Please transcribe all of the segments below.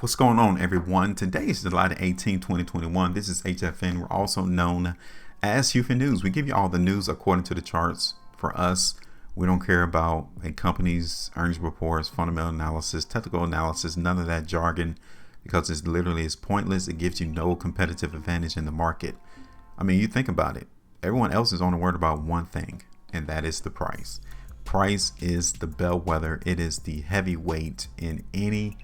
What's going on, everyone? Today is July 18, 2021. This is HueFin. We're also known as HueFin News. We give you all the news according to the charts. For us, we don't care about a company's earnings reports, fundamental analysis, technical analysis, none of that jargon, because it's literally pointless. It gives you no competitive advantage in the market. I mean, you think about it. Everyone else is only worried about one thing, and that is the price. Price is the bellwether. It is the heavyweight in any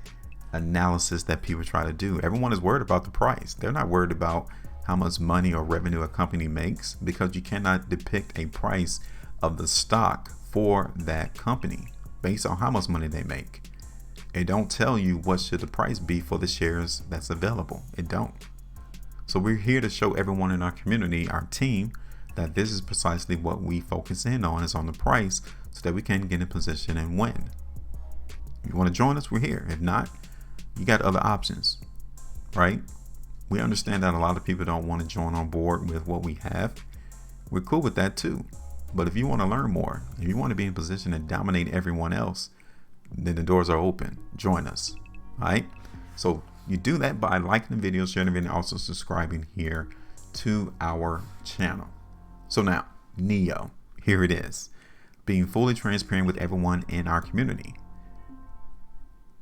analysis that people try to do. Everyone is worried about the price. They're not worried about how much money or revenue a company makes, because you cannot depict a price of the stock for that company based on how much money they make. It don't tell you what should the price be for the shares that's available. It don't. So we're here to show everyone in our community, our team, that this is precisely what we focus in on, is on the price, so that we can get in position and win. If you want to join us, we're here. If not, you got other options, right? We understand that a lot of people don't want to join on board with what we have. We're cool with that too. But if you want to learn more, if you want to be in position to dominate everyone else, then the doors are open. Join us, all right? So you do that by liking the video, sharing the video, and also subscribing here to our channel. So now, NIO, here it is, being fully transparent with everyone in our community.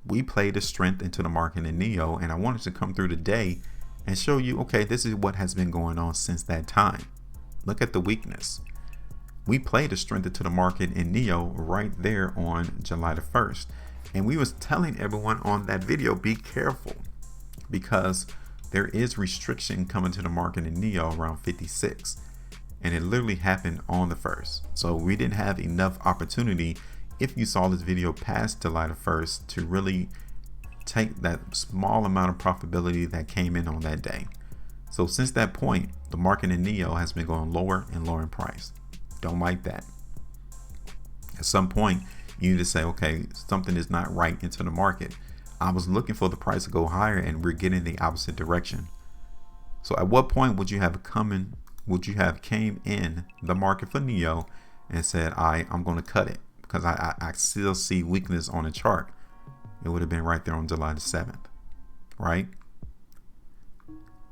We played the strength into the market in NIO, and I wanted to come through today and show you, okay, this is what has been going on since that time. Look at the weakness. We played the strength into the market in NIO right there on July the 1st. And we was telling everyone on that video, be careful, because there is restriction coming to the market in NIO around 56. And it literally happened on the 1st. So we didn't have enough opportunity, if you saw this video past July the 1st, to really take that small amount of profitability that came in on that day. So since that point, the market in NIO has been going lower and lower in price. Don't like that. At some point, you need to say, okay, something is not right into the market. I was looking for the price to go higher, and we're getting the opposite direction. So at what point would you have came in the market for NIO and said, I'm going to cut it, because I still see weakness on the chart? It would have been right there on July the 7th, right?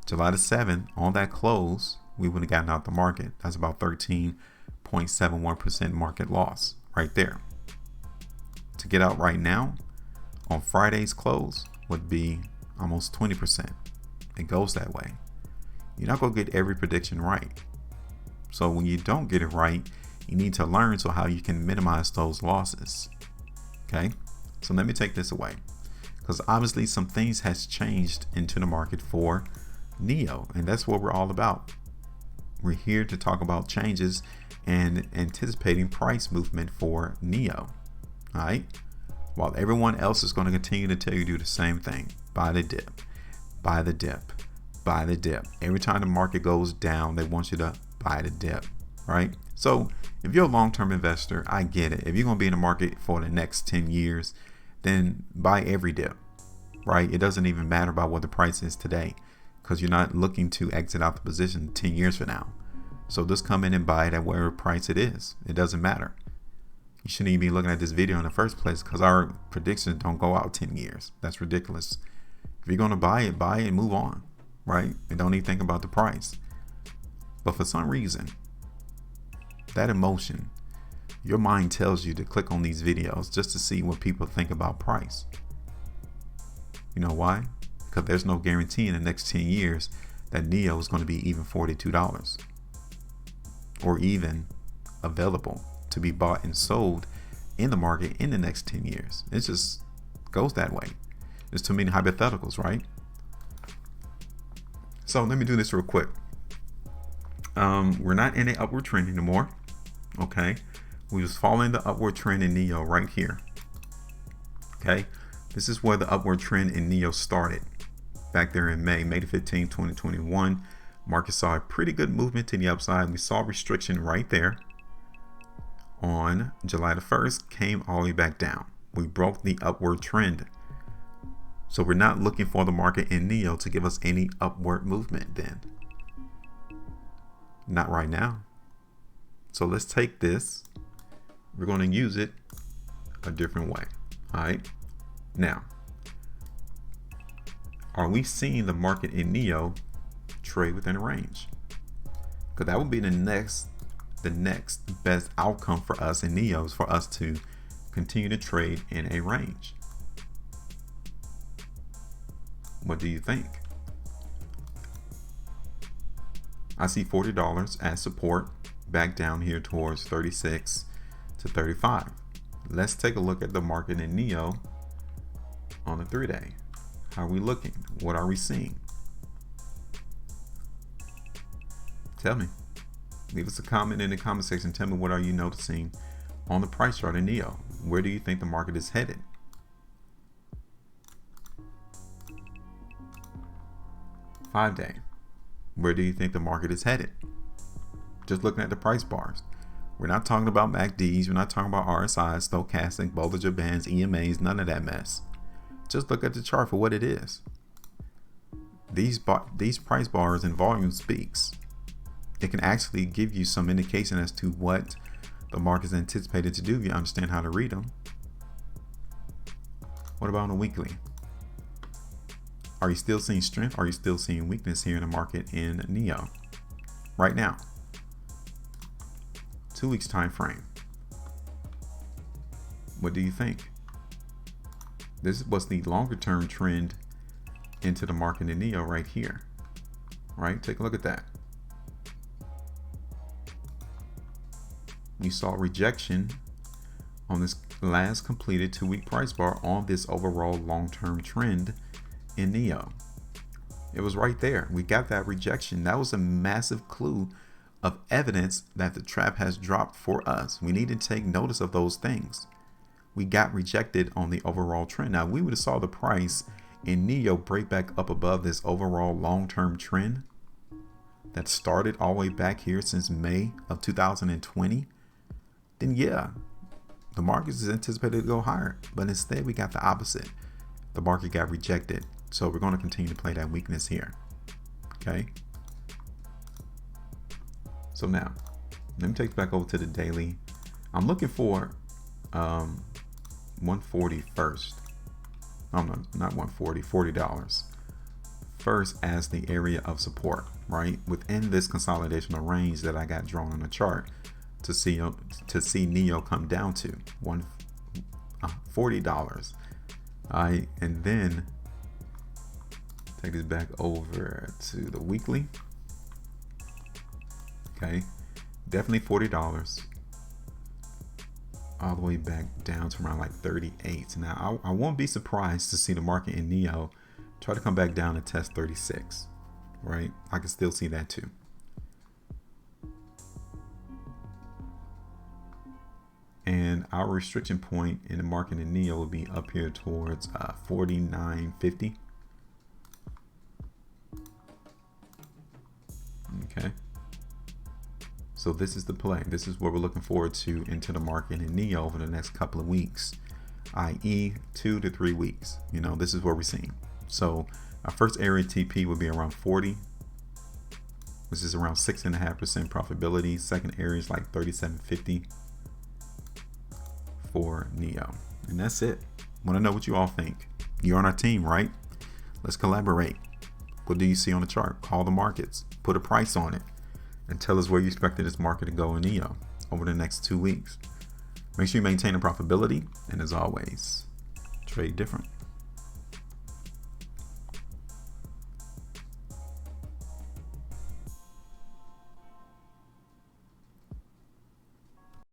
July the 7th, on that close, we would have gotten out the market. That's about 13.71% market loss right there. To get out right now, on Friday's close, would be almost 20%. It goes that way. You're not going to get every prediction right. So when you don't get it right, you need to learn how you can minimize those losses. Okay, so let me take this away, because obviously some things has changed into the market for NIO, and that's what we're all about. We're here to talk about changes and anticipating price movement for NIO. All right, while everyone else is going to continue to tell you to do the same thing: buy the dip, buy the dip, buy the dip. Every time the market goes down, they want you to buy the dip, right? So if you're a long-term investor, I get it. If you're going to be in the market for the next 10 years, then buy every dip, right? It doesn't even matter about what the price is today, because you're not looking to exit out the position 10 years from now. So just come in and buy it at whatever price it is. It doesn't matter. You shouldn't even be looking at this video in the first place, because our predictions don't go out 10 years. That's ridiculous. If you're going to buy it and move on, right? And don't even think about the price. But for some reason, that emotion, your mind tells you to click on these videos just to see what people think about price. You know why? Because there's no guarantee in the next 10 years that NIO is going to be even $42 or even available to be bought and sold in the market in the next 10 years. It just goes that way. There's too many hypotheticals, right? So let me do this real quick. We're not in an upward trend anymore. Okay, we was following the upward trend in NIO right here. Okay, this is where the upward trend in NIO started back there in May the 15th, 2021. Market saw a pretty good movement to the upside. We saw restriction right there on July the 1st, came all the way back down. We broke the upward trend. So we're not looking for the market in NIO to give us any upward movement then. Not right now. So let's take this. We're going to use it a different way. All right. Now, are we seeing the market in NIO trade within a range? Because that would be the next best outcome for us in NIO, is for us to continue to trade in a range. What do you think? I see $40 as support, back down here towards 36 to 35. Let's take a look at the market in NIO on the 3-day. How are we looking? What are we seeing? Tell me. Leave us a comment in the comment section. Tell me, what are you noticing on the price chart in NIO? Where do you think the market is headed? Five-day. Where do you think the market is headed? Just looking at the price bars. We're not talking about MACDs. We're not talking about RSIs, stochastic, Bollinger Bands, EMAs, none of that mess. Just look at the chart for what it is. These price bars and volume speaks. It can actually give you some indication as to what the market is anticipated to do if you understand how to read them. What about on a weekly? Are you still seeing strength? Are you still seeing weakness here in the market in NIO right now? 2 weeks time frame. What do you think? This was the longer term trend into the market in NIO right here. Right? Take a look at that. We saw rejection on this last completed 2-week price bar on this overall long-term trend in NIO. It was right there. We got that rejection. That was a massive clue of evidence that the trap has dropped for us. We need to take notice of those things. We got rejected on the overall trend. Now, we would have saw the price in NIO break back up above this overall long-term trend that started all the way back here since May of 2020. Then yeah, the market is anticipated to go higher, but instead we got the opposite. The market got rejected. So we're going to continue to play that weakness here. Okay. So now, let me take it back over to the daily. I'm looking for 140 first. Oh no, not 140, $40 first as the area of support, right? Within this consolidational range that I got drawn on the chart to see NIO come down to $40. All right, and then take this back over to the weekly. Okay, definitely $40 all the way back down to around like 38. Now I won't be surprised to see the market in NIO try to come back down and test 36, right? I can still see that too. And our restriction point in the market in NIO will be up here towards 49.50. Okay. So this is the play. This is what we're looking forward to into the market in NIO over the next couple of weeks, i.e. 2 to 3 weeks. You know, this is what we're seeing. So our first area TP will be around 40, which is around 6.5% profitability. Second area is like 37.50 for NIO. And that's it. Want to know what you all think. You're on our team, right? Let's collaborate. What do you see on the chart? Call the markets. Put a price on it. And tell us where you expected this market to go in NIO over the next 2 weeks. Make sure you maintain a profitability. And as always, trade different.